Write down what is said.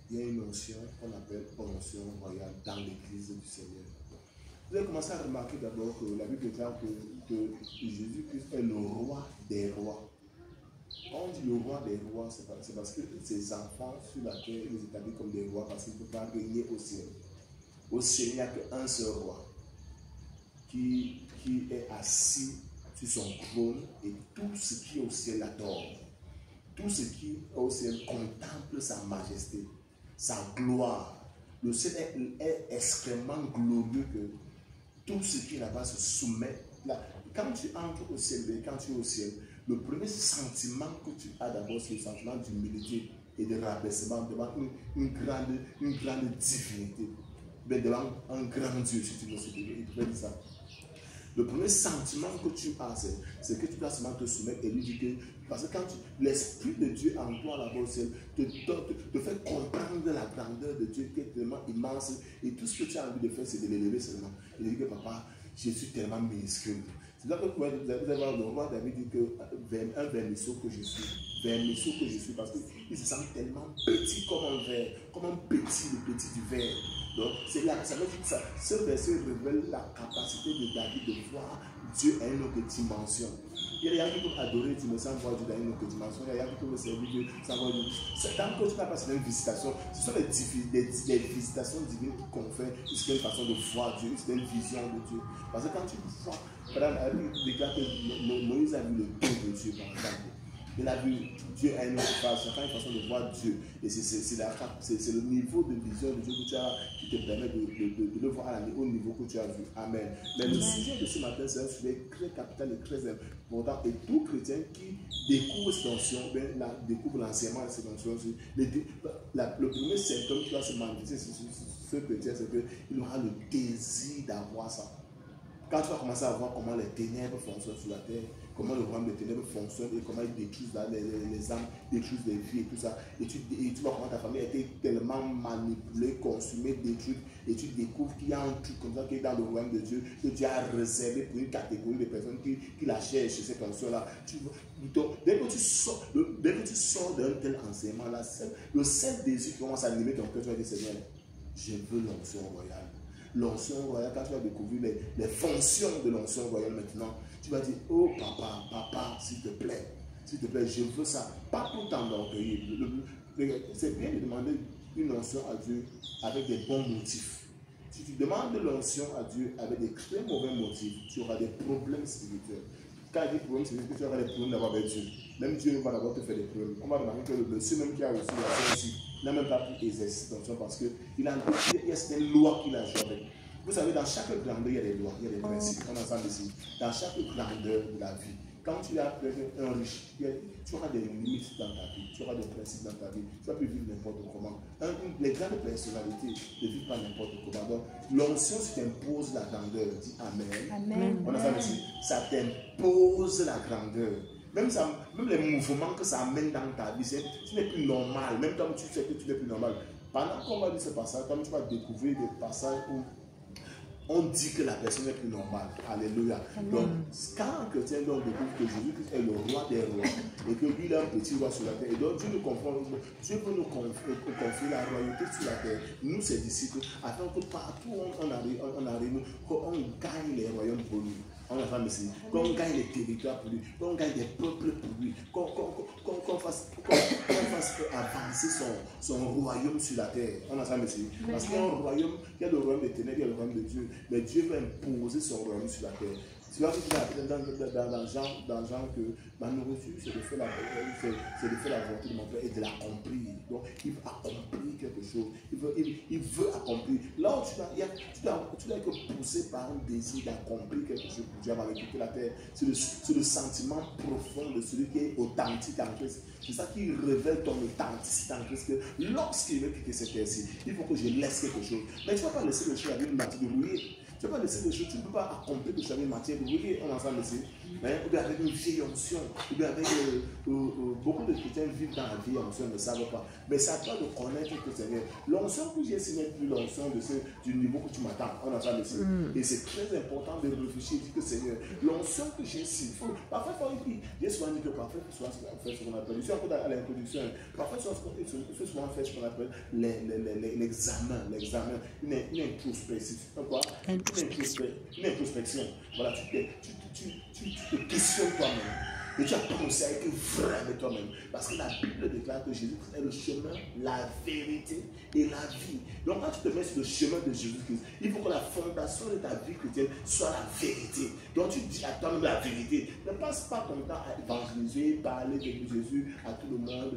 il y a une onction qu'on appelle onction royale dans l'église du Seigneur. Vous avez commencé à remarquer d'abord que la Bible déclare que Jésus-Christ est le roi des rois. Quand on dit le roi des rois, c'est parce que ses enfants sur la terre, ils les établissent comme des rois parce qu'ils ne peuvent pas régner au ciel. Au ciel, il n'y a qu'un seul roi qui est assis sur son trône et tout ce qui est au ciel l'adore. Tout ce qui est au ciel contemple sa majesté, sa gloire. Le ciel est extrêmement glorieux que tout ce qui est là-bas se soumet. Là, quand tu entres au ciel, quand tu es au ciel, le premier sentiment que tu as d'abord, c'est le sentiment d'humilité et de rabaissement devant une grande divinité, mais devant un grand Dieu, si tu veux, il peut dire ça. Le premier sentiment que tu as, c'est que tu dois seulement te soumettre et lui dire que, parce que quand l'Esprit de Dieu en toi là-bas au ciel te fait comprendre la grandeur de Dieu qui est tellement immense, et tout ce que tu as envie de faire, c'est de l'élever seulement. Il dit que papa, je suis tellement minuscule. C'est là que vous allez voir le roi David dit que un vermisseau que je suis, parce qu'il se sent tellement petit comme un verre, comme un petit, le petit du verre. Donc, c'est là, ça veut dire que ce verset révèle la capacité de David de voir Dieu à une autre dimension. Il y a des gens qui peuvent adorer Dieu, mais sans voir Dieu dans une autre dimension. Il y a des gens qui peuvent servir Dieu sans voir Dieu. Tant que tu n'as pas cette visitation, ce sont des visitations divines qu'on fait, c'est une façon de voir Dieu, c'est une vision de Dieu. Parce que quand tu vois, la Bible déclare que Moïse a vu le dos de Dieu, par exemple. Il a vu Dieu à une autre face, chacun a une façon de voir Dieu. Et c'est le niveau de vision de Dieu que tu as qui te permet de le voir au niveau que tu as vu. Amen. Mais le sujet de ce matin, c'est un sujet très capital et très important. Et tout chrétien qui découvre cette onction, découvre l'enseignement de cette onction, le premier symptôme qui va se manifester sur ce chrétien, c'est qu'il aura le désir d'avoir ça. Quand tu vas commencer à voir comment les ténèbres fonctionnent sur la terre, comment le royaume des ténèbres fonctionne et comment ils détruisent les âmes, détruisent les vies et tout ça, et tu vois comment ta famille a été tellement manipulée, consumée, détruite, et tu découvres qu'il y a un truc comme ça qui est dans le royaume de Dieu, que Dieu a réservé pour une catégorie de personnes qui la cherchent, cette onction-là. Dès que tu sors d'un tel enseignement-là, le seul désir qui commence à animer ton cœur, tu vas dire, Seigneur, je veux l'onction royale. L'onction royale, quand tu vas découvrir les fonctions de l'onction royale maintenant, tu vas dire, oh papa, s'il te plaît, je veux ça. Pas pour t'enorgueillir. C'est bien de demander une onction à Dieu avec des bons motifs. Si tu demandes l'onction à Dieu avec des très mauvais motifs, tu auras des problèmes spirituels. Quand il dit problème spirituel, tu auras des problèmes d'avoir avec Dieu. Même Dieu va d'abord te faire des problèmes. On va remarquer que le monsieur même qui a reçu l'onction aussi n'a même pas pu exercer l'onction parce qu'il y a certaines lois qu'il a jouées avec. Vous savez, dans chaque grandeur, il y a des lois, il y a des principes. On entend ici. Dans chaque grandeur de la vie, quand tu as un riche, tu auras des limites dans ta vie, tu auras des principes dans ta vie. Tu vas plus vivre n'importe comment. Les grandes personnalités ne vivent pas n'importe comment. Donc, l'onction, si t'impose la grandeur, dis Amen. Amen. On entend ici. Ça t'impose la grandeur. Même les mouvements que ça amène dans ta vie, tu n'es plus normal. Même quand tu sais que tu n'es plus normal. Pendant qu'on va lire ce passage, quand tu vas découvrir des passages où on dit que la personne est plus normale. Alléluia. Donc, quand un chrétien découvre que Jésus-Christ est le roi des rois et que lui, il est un petit roi sur la terre, et donc Dieu nous confronte, Dieu veut nous confier la royauté sur la terre, nous, ses disciples, afin que partout où on arrive, on gagne les royaumes pour lui. On a ici, qu'on gagne les territoires pour lui, qu'on gagne des peuples pour lui, qu'on fasse avancer son royaume sur la terre. On a ici. Parce qu'il y a un royaume, il y a le royaume des ténèbres, il y a le royaume de Dieu. Mais Dieu va imposer son royaume sur la terre. Tu vois que dans Jean que ma nourriture, c'est de faire la volonté de mon Père et de l'accomplir. Donc, il veut accomplir quelque chose. Il veut accomplir. Là où tu dois être poussé par un désir d'accomplir quelque chose pour Dieu avant de quitter la terre. C'est le sentiment profond de celui qui est authentique en Christ. C'est ça qui révèle ton authenticité en Christ. Que lorsqu'il veut quitter cette terre-ci, il faut que je laisse quelque chose. Mais tu ne vas pas laisser le chien avec une matière de rouiller. Tu ne peux pas laisser des choses, tu ne peux pas accomplir de chaque matière. Vous voyez, on ensemble ici, ou bien avec une vieille onction, ou bien avec beaucoup de chrétiens vivent dans la vieille onction, ne savent pas. Mais c'est à toi de connaître que Seigneur. L'onction que j'ai, ce n'est plus l'onction du niveau que tu m'attends. On ensemble ici. Et c'est très important de réfléchir et dire que Seigneur, l'onction que j'ai ici, parfois, j'ai souvent dit que parfois, il faut faire ce qu'on appelle, je suis encore à l'introduction, parfois, il faut souvent faire ce qu'on appelle l'examen, une introspection. Quoi? Une introspection. Voilà, tu te questionnes toi-même. Et tu as pensé à être vrai avec toi-même. Parce que la Bible déclare que Jésus est le chemin, la vérité et la vie. Donc quand tu te mets sur le chemin de Jésus-Christ, il faut que la fondation de ta vie chrétienne soit la vérité. Donc tu dis à toi-même la vérité. Ne passe pas ton temps à évangéliser, parler de Jésus à tout le monde.